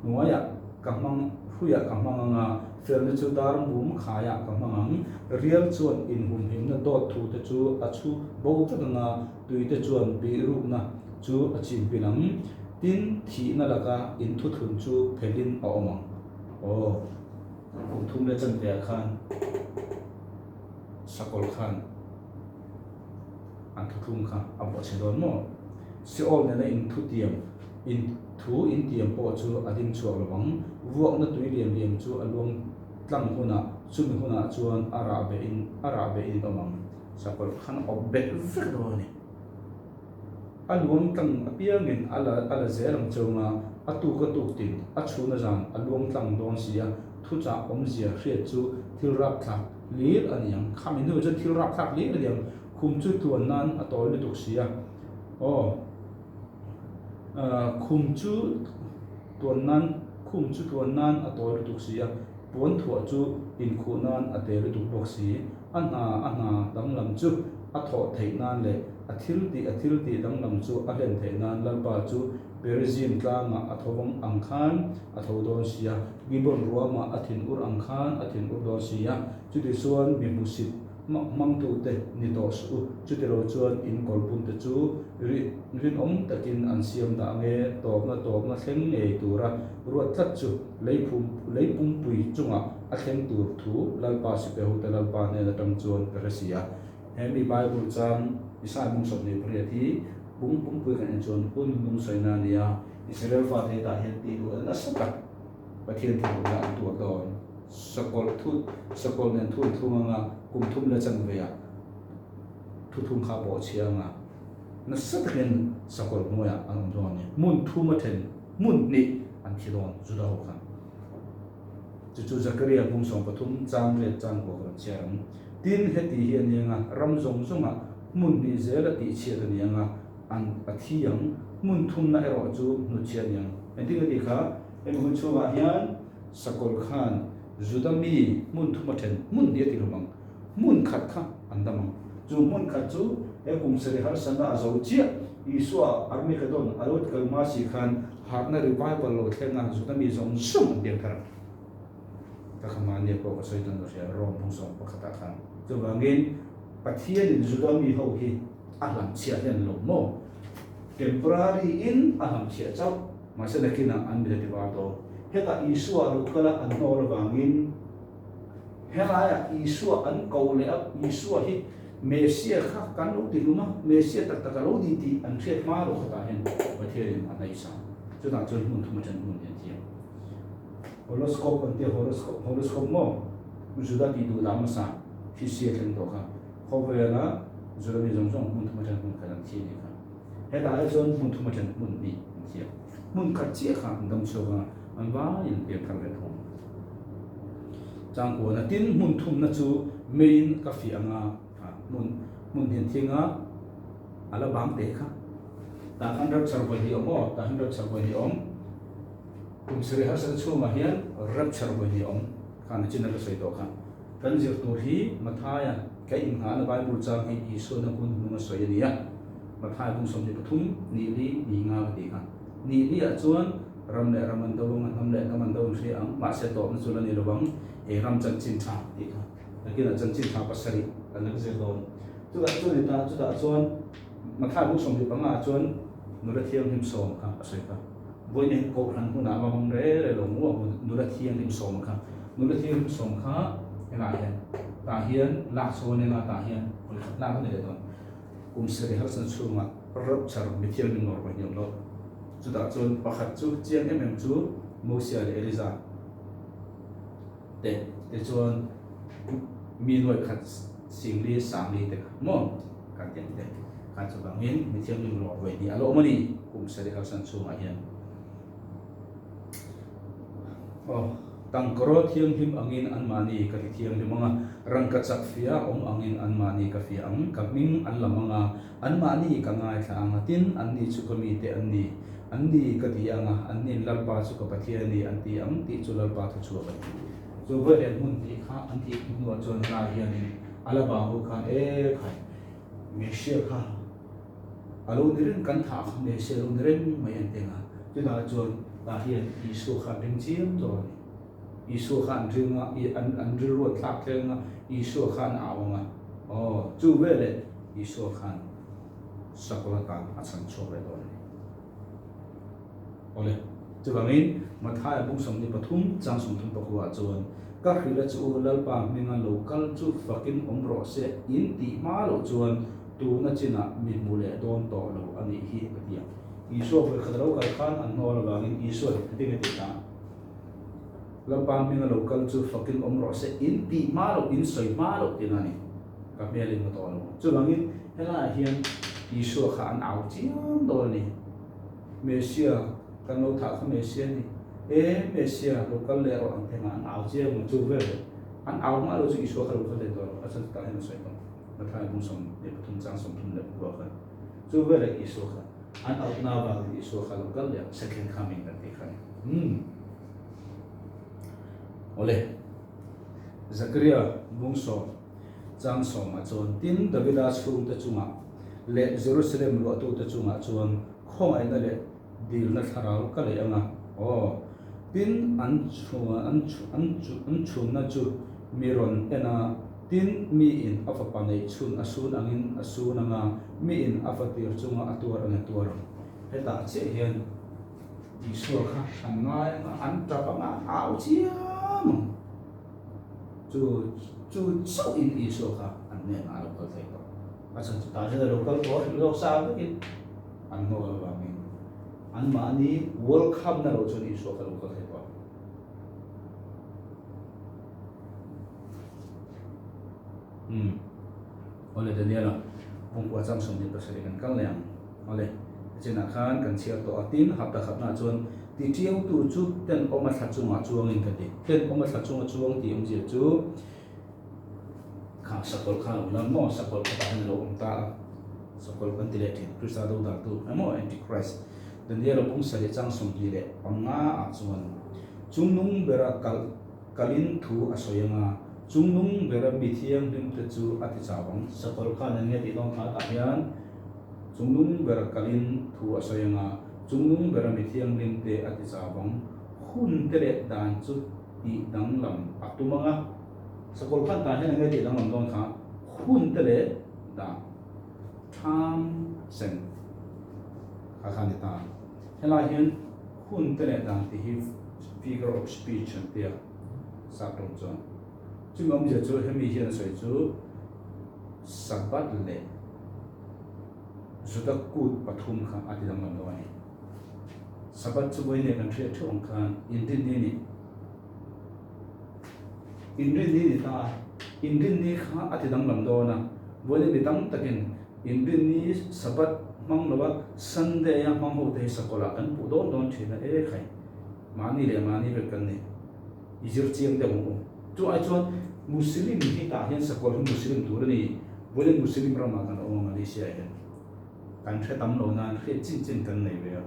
nuaya kamang huya kamang nga fel na chu dar bum khaya kamang real chuan in hum him na dot thu te chu achu bo ta nga tui te chuan bi ru na chu achim pilam tin thi na laka in thu thun chu phelin a omang thum le chan ve khan sakol khan an thu thum kha abo chedon mo si ol na in thu tiam in tiam po chu adin chu lawang vuak na tui liam chu along tlang huna chumi huna chuan ara be in omang sakol khan obbe vek do ni alung tlang apia min ala zeram chunga atu ka tu tin achuna jan alung tlang don sia thu cha om zia hre chu thilrap thak lir aniang khamin no chu thilrap thak lir aniang khum chu tuan nan atoi le tuk sia khum chu tuan nan atoi le tuk sia pon thua chu in khu nan ate le tuk bok si ana dang lam chu atho thei nan le athil ti dang lam chu a len thei nan lalpa chu Berzin tlanga athobong angkhan athodon sia gibon ruama athin ur angkhan athin ur don sia chuti suan mi musit mang tu te ni to su chuti ro chuan in kolpun te chu rin om takin an siam da nge top na thleng nei tura ruat that chu leipum pui chunga a thleng tur thu lalpa si pe hotel lalpa ne na tam chuan rasia hemi bible chang isai mung sob ne priati bung pui kan chuan pun mung soina nia Israel fa the ta hen ti du na saka pathian thu na tu don sakol nen thu nga kum thum la chang ve ya thu thum kha bo chianga na sakhen sakol moya an don ni mun thu ma then mun ni an thi don zu da ho khan chu Zakaria bung som pathum chang le chang ko kan chiang tin he ti hian nga ram zong zonga mun ni zela ti chia da ni nga an athiyang mun thum na ero chu nu chian yang ending ti kha em hun chu wa hian sakol khan judami mun thum then mun dia ti lumang mun khat kha andamang chu mun khat chu e kum seri har sana azo chia isua army kadon alot kalma si khan harna revival lo thenga judami zong sum dia thar ta khama ne ko soi tan ro rom thong som pakhata khan chu wangin pathian judami ho hi alam chia hian lo mo temporary in aham chia chau ma se nakina an mi ti ba to heta isua lukala an nol wangin helaya isua an kaule up isua hi mesia kha kan lo ti luma mesia tak tak lo di ti an thiet ma lo khata hen pathian an ai sa chu ta chon mun thuma chan mun yan ti horoscope an ti horoscope mo juda ti du dam sa hi sia thlen to kha khowela juda mi jong jong mun thuma chan mun kan ti ni kha heta ai chon mun thuma chan mun ni ti mun khat chi kha dam so ga an va in pe thal le thong chang ko na tin mun thum na chu main ka fi anga mun hiền thiên á, ala bám té khá, ta ăn rất sầu bưởi ống, ta ăn rất sầu bưởi ống, cùng sợi hạt sen chua mà hiền, rất sầu bưởi ống, khán trên cái sợi đó khá, cần diệt tổ hi, mà thay à, cái in hà nó bài bút trang hay iso nó cũng nó sợi này á, mà thay cũng sống được thum, nị li nga cái khá, nị li ở chuan, ram lệ ram ăn đâu ngan, ram lệ ram ăn đâu thì ang, mà sẽ tổ nó chuan là nị lo bang, ram chân chín thang thì khá, cái là chân chín thang pasari, cái này sẽ đâu chú đã chuan mà khai bút sống thì bằng à chuan nó đã thiêng thêm sầu mà phải cả với những câu hắn cũng đã mong đấy là lòng mua nó đã thiêng thêm sầu mà nó đã thiêng thêm sầu khá cái này ta hiền lạc sầu nên là ta hiền lạc cái này rồi cũng sẽ học sinh xuống mà rất chặt bị thiêng mình ngồi với nhau đó chú đã chuan bắt hạt chú chiên em chú mua xe để đi ra để chuan mi nuôi khát sinh lý sáng lý thế mong các tiền thế các chỗ bằng hiến mình theo mình lọt về đi alo mà đi cũng sẽ được học sinh xuống ở hiền tăng coro thiêng him angin an mani cái thiêng thì mga răng cắt sắc phía ông angin an mani cái phía ang các mình an làm mga an mani cái ngay thang tin an đi chụp mi te an đi cái gì an đi lal pa chụp cái thiêng đi an ti ang ti chụp lal pa thu chụp cái rồi với em muốn thì khác an ti nuôi cho nó hiền ala bahu khan khai mesia kha alo dirin kan tha mesia lo dirin mai antenga chuda chon ta hian isu khan ring chiam to isu khan ringa I an rilwa thak tlenga isu khan awanga chu vele isu khan sakola kan asan chobe do ole chuwangin mathai bung som ni pathum chang som thum pakwa chon các khi là chú lal pa mình là local chú fucking omro se in ti ma lo chuan tu na china mi mule don to lo ani hi patia iso ve khadro ka khan an no la ngin iso ti nge ti ta lal pa mình là local chú fucking omro se in ti ma lo in soi ma lo ti na ni ka me le mo to lo chu bangin hela hian iso khan au chiam do ni mesia kan lo tha kha mesia ni mesia local le ro ang thema ang che mo chu ve an aw ma lo chu iso khalo khale to asan ta hen sai kon ma thai bung som le pathum chang som thum le ko kha chu ve le iso kha an aw na ba iso khalo kal le second coming ta ti kha ole Zakaria bung so chang som ma chon tin Davida chung ta chunga le Jerusalem lo tu ta chunga chuan khong ai na le dil na tharau ka le anga tin an chun na chu miron ena tin mi in afa panei chun asun angin asun anga mi in afa tir chunga atur anga tur heta che hian isu kha an ngai an tra pa nga au chiam chu so in isu kha an ne na lo ko thai ko asan ta je lo ko lo sa cái an no lo ba mi an ma ni world cup na lo chon isu kha lo ko thai ko ole Daniela pung kwa chang som ni pasari kan kal yang ole chena khan kan chiar to atin hapta khapna chon ti tiau tu chu ten oma tha chunga chuang in ka ti ten oma tha chunga chuang ti om je chu kha sakol khan ulam mo sakol ka han lo ta sakol kan ti le thi krista do da tu amo antichrist Daniela pung sari chang som ni le anga a chuan chungnung bera kalin thu asoyanga chungnung bera mithiang lim te chu ati chawang sakol khan an nge ti long kha ta hian chungnung bera kalin thu asoyanga chungnung bera mithiang lim te ati chawang hun te le dan chu ti dang lam atumanga sakol khan ta hian nge ti dang lam dong kha hun te le da tham sen kha khan ta hela hian hun te le dang ti hi figure of speech and tia sa tong chuan chu ngom je chu hemi hian soi chu sabat le zuda kut pathum kha ati dang lam lawani sabat chu boi ne kan thre thong khan indin ni ta indin ni kha ati dang lam do na boi ne tam takin indin ni sabat mang lawa sunday yang mang ho te sakola kan pu don thina e khai mani ve kan ni izir chiang de mo chu ai chuan muslim hi ta hian sakol muslim tur ni bolen muslim rama kan o malaysia hian kan thre tam lo nan khe chin kan nei ve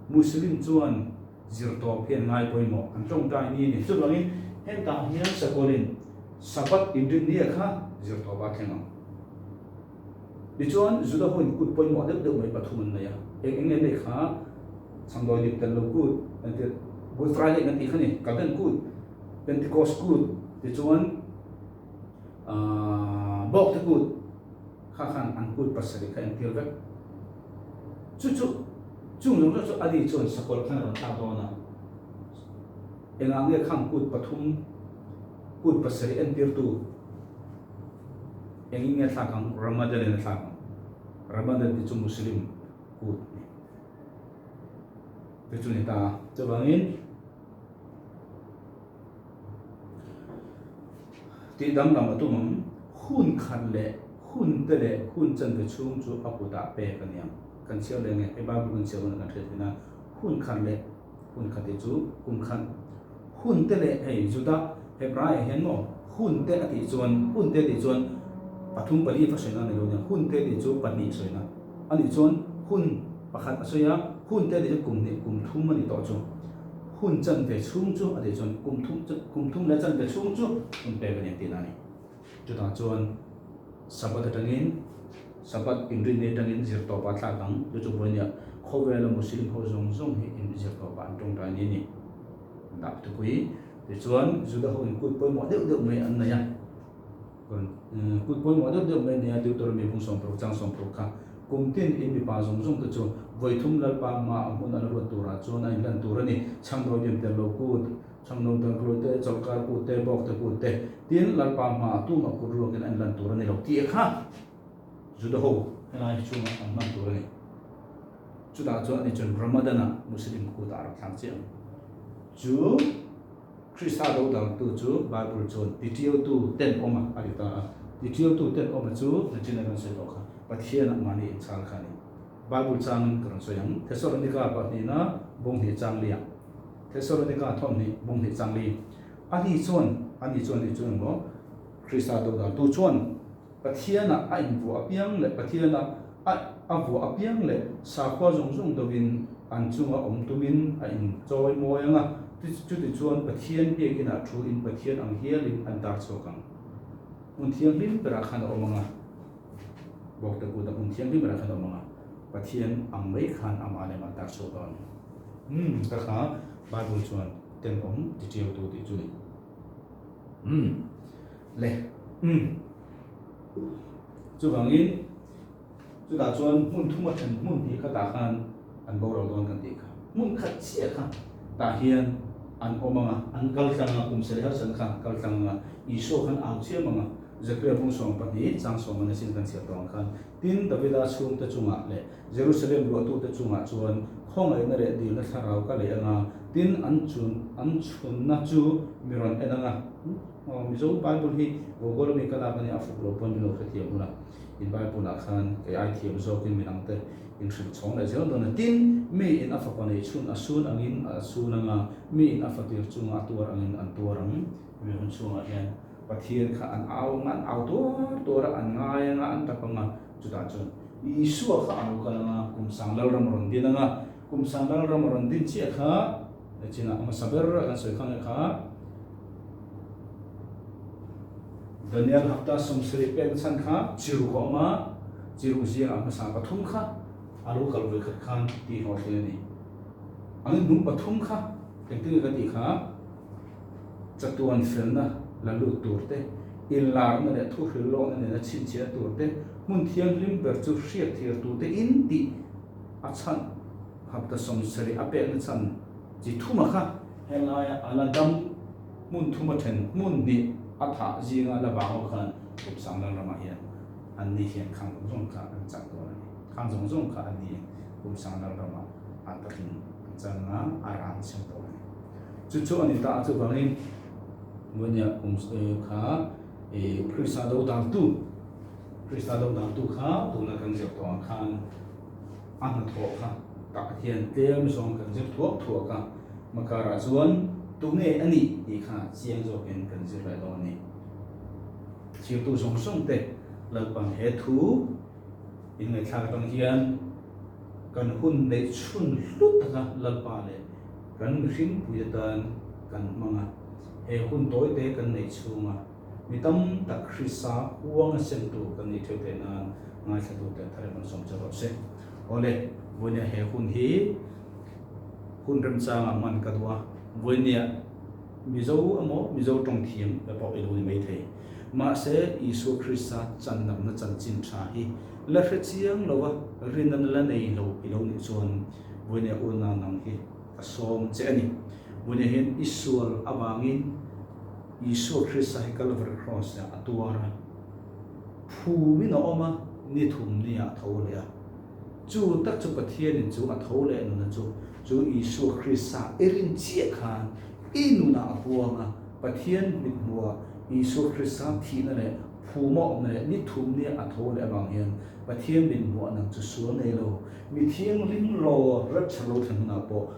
muslim chuan zir to phian ngai poi mo an tong tai ni chu bangin hen ta hian sakolin sabat indin ni kha zir to ba thena di chuan zuda hoin kut poi mo de mai pathum na ya eng nei kha sangdoi ni tel lo kut ante good friday kan ti khani kalten kut pentecost kut di chuan bok te kut kha khan an kut pasari kha en tir vek chung chu adi chuan sakol khan ron ta do na engang nge khang kut pathum kut pasari en tir tu engin nge thakang ramadan en thakang ramadan ti chu muslim kut te chu ni ta chawangin ti dam lam atumam hun khan le hun te le hun chan ve chung chu apuda pe kaniam kan chiao le nge e ba bu kan chiao na kan thena hun khan le hun kha te chu kum khan hun te le ei juda hebrai hen mo hun te ati chuan hun te ti chuan pathum pali fa soina ne lo nya hun te ti chu pani soina ani chuan hun pakhat asoya hun te ti kum ni kum thum ani to chu hun chan ve chung chu ati chuan kum thum le chan ve chung chu hun pe bani ti na ni chu ta chuan sabat tangin sabat indri ne tangin zir to pa thla kang chu chu bonia khovel muslim ho zong hi in zir to pa tong ta ni da tu kui ti chuan juda ho in kut poi mo de mai an na ya kon kut poi mo de mai ne ya tu tor me bung som pro chang som pro kha kumtin in mi pa zong tu chu voi thum lal pa ma mun an ro tu ra chu na in lan tu ra ni chang ro yem te lo kut chang no dang ro te chol ka ku te bok te ku te tin lal pa ma tu ma ku ro ken an lan tu ra ni lo ti kha juda ho na chu ma an man tu ra ni chu da chu ani chun ramadan muslim ku da ra thang che chu Krista do dang tu chu bible chon titio tu ten oma alita titio tu ten oma chu na china kan se to kha pathian mani chal khani bible chang kan so yang thessalonica pa ni na bong hi chang lia thessalonica thom ni bong hi chang li ani chon ni chu mo Krista do dang tu chon pathian a in vu apiang le pathian a vu apiang le sa kho zong do bin an chunga om tumin a in choi moyanga chu ti chuan pathian pe kina thu in pathian ang hialin an tar chokang un thiang lim pra khan omanga bok ta ku da un thiang lim pra khan omanga pathian ang mai khan amale ma tar chokang ta kha ba bu chuan ten om ti chiu tu ti chu le chu bangin chu da chuan mun thuma than mun hi kha ta khan an bo ro don kan ti kha mun kha chia kha ta hian an omanga an kaltanga kumsel har san kha kaltanga iso khan ang che manga zakria bung song pani chang song na sin kan sia tong khan tin davida chung ta chunga le jerusalem ro tu ta chunga chuan khong ai na re di na tharau ka le anga tin an chun na chu miron enanga mi zo bible hi gogol mi kala pani afu lo pon no khati amuna in bible na khan ke ai thiam zo kin minang te in shil chong la zelo na tin mi in afa pani chun asun angin asunanga mi in afa tir chunga tuar angin an tuarang mi hun chunga hian pathian kha an au tor an ngai nga an tapanga chuta chun isu kha anu kana kum sanglal ram ron dinanga kum sanglal ram ron din chi kha china ama saber kan soi khang kha Daniel hafta somsri pen san kha chiru ko ma chiru sia ama sa pathum kha alu kalwe khat khan ti ho se ni ang num pathum kha tekti ka ti kha chatuan felna lalu turte ilar na le thu hilo na ne chin chia turte mun thiam lim ber chu hriat thir tu te in ti a chan hafta somsri ape na chan chi thuma kha helai aladam mun thuma then mun ni atha jinga la bango khan up sang la rama hian an ni hian khang zong kha an chang to ni khang zong kha an ni up sang la rama an takin changa aran sim to ni chu ani ta chu bangin monya kha e krista do dang tu kha tu na kan jep to khan an tho kha ta hian tlem song kan jep tho ka makara chuan tu nge ani i kha chiang zo ken kan jep lai lo ni chiu tu song te lalpang he thu in ngai thla tang hian kan hun le chun lut ka lalpa le kan hring puitan kan manga he hun toy te kan nei chunga mitam ta khrisa huang sem tu kan ni the te na ngai thatu te thare man som cha ro se ole vonia he hun hi hun ram changa man ka dwa vonia mizo tong thiam pa pa elu mai the ma se isu khrisa chan nam na chan chin tha hi la hre chiang lowa rinan la nei lo ilo ni chon vonia una nang hi asom che ani vonia hen isur awangin isu khrisa hi Calvary cross ya atuara phu mi no oma ni thum ni a thole a chu tak chu pathian in chu a thole na chu isu khrisa erin chi khan inuna apuanga pathian mit muwa isu khrisa thi na le phu mo ne ni thum ni a thole awang hian pathian min muwa nang chu su nei lo mi thiang ling lo rat chalo than na po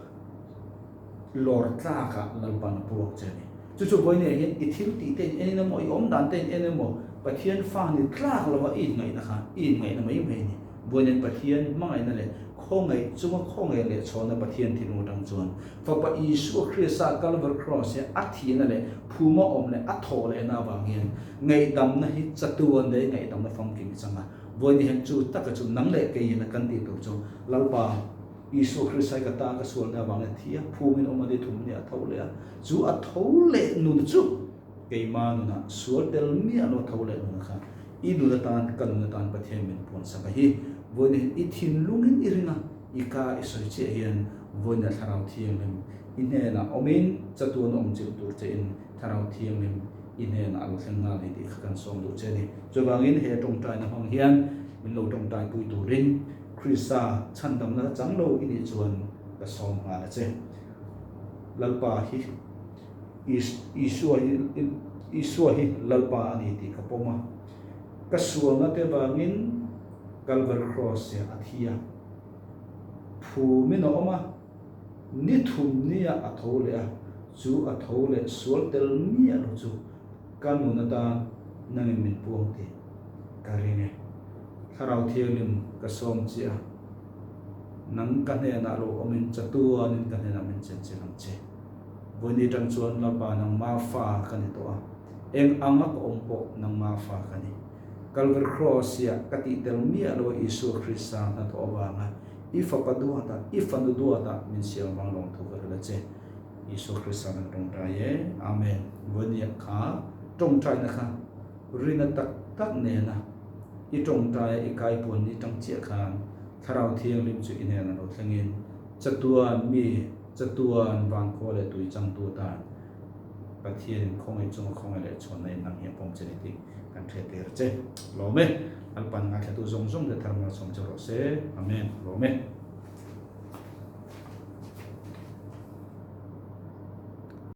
lor tla ka lalpan puak chani chu boy ne hian ithil ti ten ene mo i om dan ten ene mo pathian fa ni tla lo wa in ngai na kha in ngai na mai mai ni boy ne pathian mangai na le khongai chuma khongai le chona pathian thinu dang chuan fa pa isu khrisa Calvary cross ya athi na le phuma om le atho le na wangian ngai dam na hi chatuan de ngai dam na fam king changa boy ne han chu taka chu nang le ke ina kan ti to chu lalpa isu khrisa ka ta ka sual na wang thia phumin om adi thum ni athole a chu athole nun chu ke ma na sual tel mi alo thole nun kha I nu na tan kan na tan pathian min pon sa ka hi voin i thin lungin irina ika isoi che hian voin na tharau thiang lem inhe na omin chatuan om chil tur che in tharau thiang lem inhe na al thang na ni ti khakan som du che ni chobangin he tong tai na hong hian min lo tong tai pui turin Krista chandam na changlo ini chuan ka som nga la che lalpa hi isua hi lalpa ani ti kapoma kasuanga te bangin Calvary cross ya athia phu mi no oma ni thum ni a athole a chu athole sual tel mi a lo chu kanuna ta nangin min puang ti karine tharau thialim ka som chia nang kan he na lo omin chatua nin kan he na min chen chen ang che boni tang chuan la ba nang ma fa kan to a eng anga ko ompo nang ma fa kan ni Calvary cross ya kati tel mi alo Isu Krista na to awanga ifa paduata ifa nuduata min siang bang long thu ka la che Isu Krista na tong ta ye amen boni kha tong tai na kha rina tak ne na I tong tai I kai pon ni tang chia khan tharau thiang lim chu ine na lo thlengin chatuan wang ko le tui chang tu ta pathian khongai chung khongai le chon nei nang he pom cheni ti kan the ter che lo me alpan nga thatu zong zong de tharma som choro se amen lo me